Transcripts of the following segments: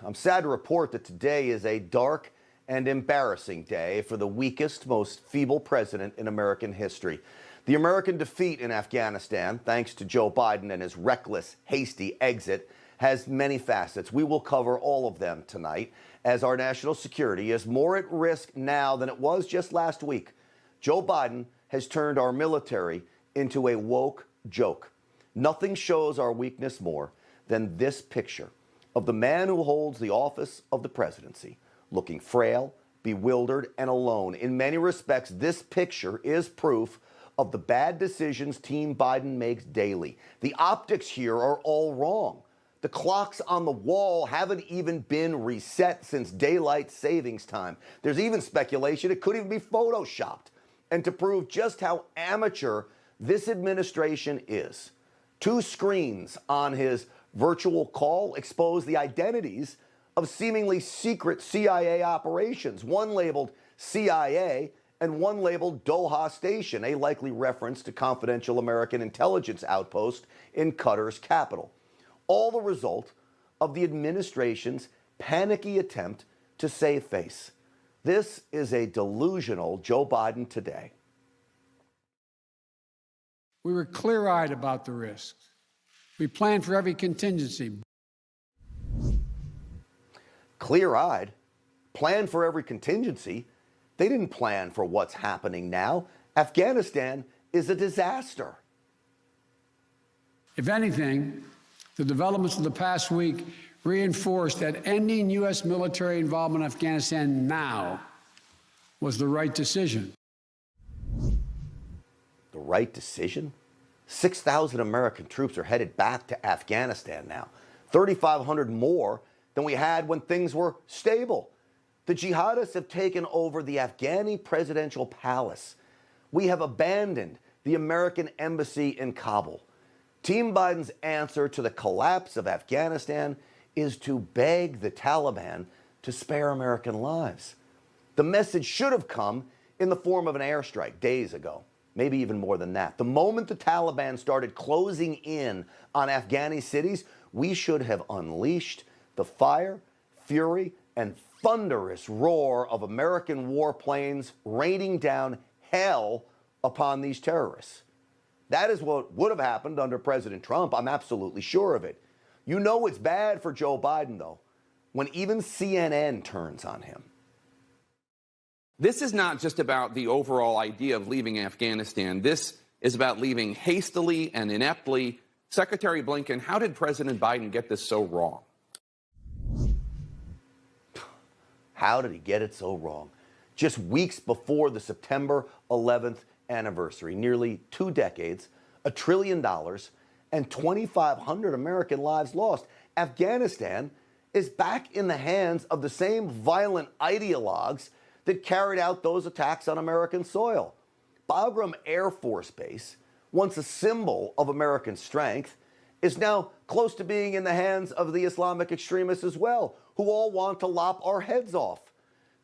I'm sad to report that today is a dark and embarrassing day for the weakest, most feeble president in American history. The American defeat in Afghanistan, thanks to Joe Biden and his reckless, hasty exit, has many facets. We will cover all of them tonight, as our national security is more at risk now than it was just last week. Joe Biden has turned our military into a woke joke. Nothing shows our weakness more than this picture of the man who holds the office of the presidency, looking frail, bewildered, and alone. In many respects, this picture is proof of the bad decisions Team Biden makes daily. The optics here are all wrong. The clocks on the wall haven't even been reset since daylight savings time. There's even speculation it could even be photoshopped. And to prove just how amateur this administration is, 2 screens on his virtual call expose the identities of seemingly secret CIA operations, one labeled CIA and one labeled Doha Station, a likely reference to confidential American intelligence outpost in Qatar's capital. All the result of the administration's panicky attempt to save face. This is a delusional Joe Biden today. We were clear-eyed about the risks. We planned for every contingency. Clear-eyed? Plan for every contingency? They didn't plan for what's happening now. Afghanistan is a disaster. If anything, the developments of the past week reinforced that ending U.S. military involvement in Afghanistan now was the right decision. The right decision? 6,000 American troops are headed back to Afghanistan now, 3,500 more than we had when things were stable. The jihadists have taken over the Afghani presidential palace. We have abandoned the American embassy in Kabul. Team Biden's answer to the collapse of Afghanistan is to beg the Taliban to spare American lives. The message should have come in the form of an airstrike days ago. Maybe even more than that. The moment the Taliban started closing in on Afghani cities, we should have unleashed the fire, fury, and thunderous roar of American warplanes raining down hell upon these terrorists. That is what would have happened under President Trump. I'm absolutely sure of it. You know it's bad for Joe Biden, though, when even CNN turns on him. This is not just about the overall idea of leaving Afghanistan. This is about leaving hastily and ineptly. Secretary Blinken, how did President Biden get this so wrong? How did he get it so wrong? Just weeks before the September 11th anniversary, nearly 2 decades, $1 trillion, and 2,500 American lives lost. Afghanistan is back in the hands of the same violent ideologues that carried out those attacks on American soil. Bagram Air Force Base, once a symbol of American strength, is now close to being in the hands of the Islamic extremists as well, who all want to lop our heads off.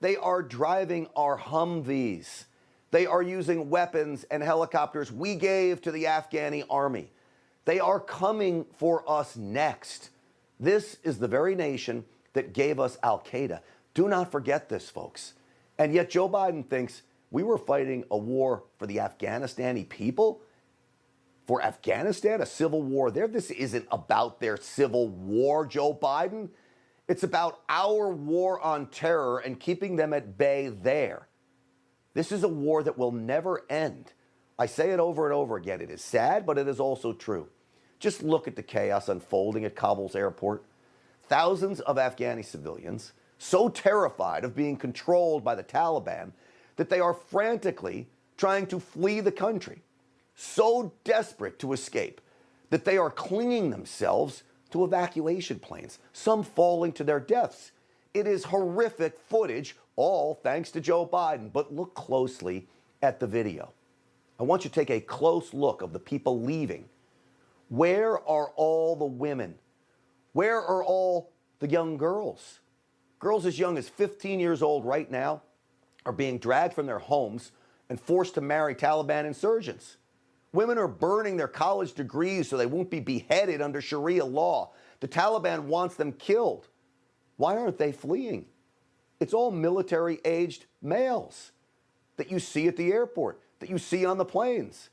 They are driving our Humvees. They are using weapons and helicopters we gave to the Afghani army. They are coming for us next. This is the very nation that gave us Al-Qaeda. Do not forget this, folks. And yet Joe Biden thinks we were fighting a war for the Afghanistani people? For Afghanistan, a civil war there? This isn't about their civil war, Joe Biden. It's about our war on terror and keeping them at bay there. This is a war that will never end. I say it over and over again. It is sad, but it is also true. Just look at the chaos unfolding at Kabul's airport. Thousands of Afghani civilians, so terrified of being controlled by the Taliban that they are frantically trying to flee the country, so desperate to escape that they are clinging themselves to evacuation planes, some falling to their deaths. It is horrific footage, all thanks to Joe Biden. But look closely at the video. I want you to take a close look of the people leaving. Where are all the women? Where are all the young girls? Girls as young as 15 years old right now are being dragged from their homes and forced to marry Taliban insurgents. Women are burning their college degrees so they won't be beheaded under Sharia law. The Taliban wants them killed. Why aren't they fleeing? It's all military-aged males that you see at the airport, that you see on the planes.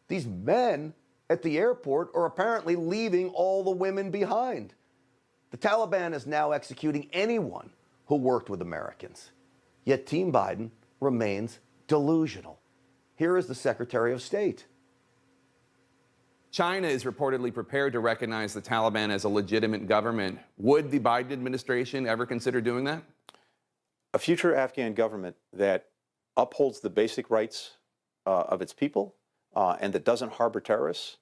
These men at the airport are apparently leaving all the women behind. The Taliban is now executing anyone who worked with Americans. Yet Team Biden remains delusional. Here is the Secretary of State. China is reportedly prepared to recognize the Taliban as a legitimate government. Would the Biden administration ever consider doing that? A future Afghan government that upholds the basic rights of its people and that doesn't harbor terrorists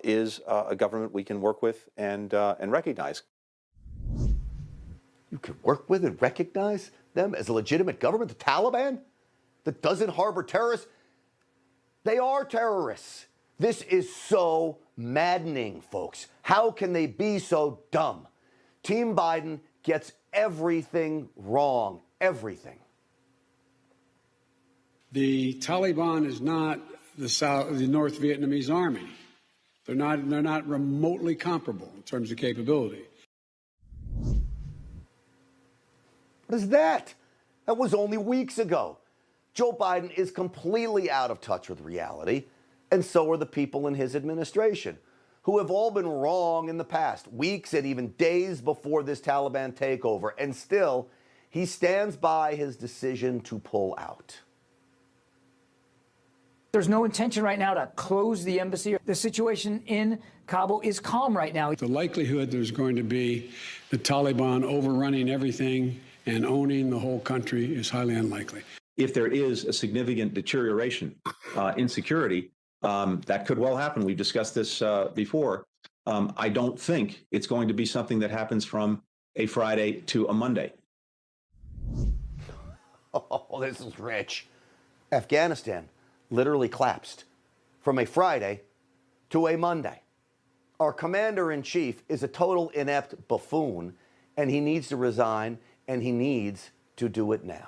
is a government we can work with and recognize. You can work with and recognize them as a legitimate government, the Taliban, that doesn't harbor terrorists? They are terrorists. This is so maddening, folks. How can they be so dumb? Team Biden gets everything wrong. Everything. The Taliban is not the North Vietnamese army. They're not remotely comparable in terms of capability. What is that? That was only weeks ago. Joe Biden is completely out of touch with reality, and so are the people in his administration, who have all been wrong in the past, weeks and even days before this Taliban takeover, and still, he stands by his decision to pull out. There's no intention right now to close the embassy. The situation in Kabul is calm right now. The likelihood there's going to be the Taliban overrunning everything and owning the whole country is highly unlikely. If there is a significant deterioration in security, that could well happen. We've discussed this before. I don't think it's going to be something that happens from a Friday to a Monday. Oh, this is rich. Afghanistan literally collapsed from a Friday to a Monday. Our commander-in-chief is a total inept buffoon, and he needs to resign, and he needs to do it now.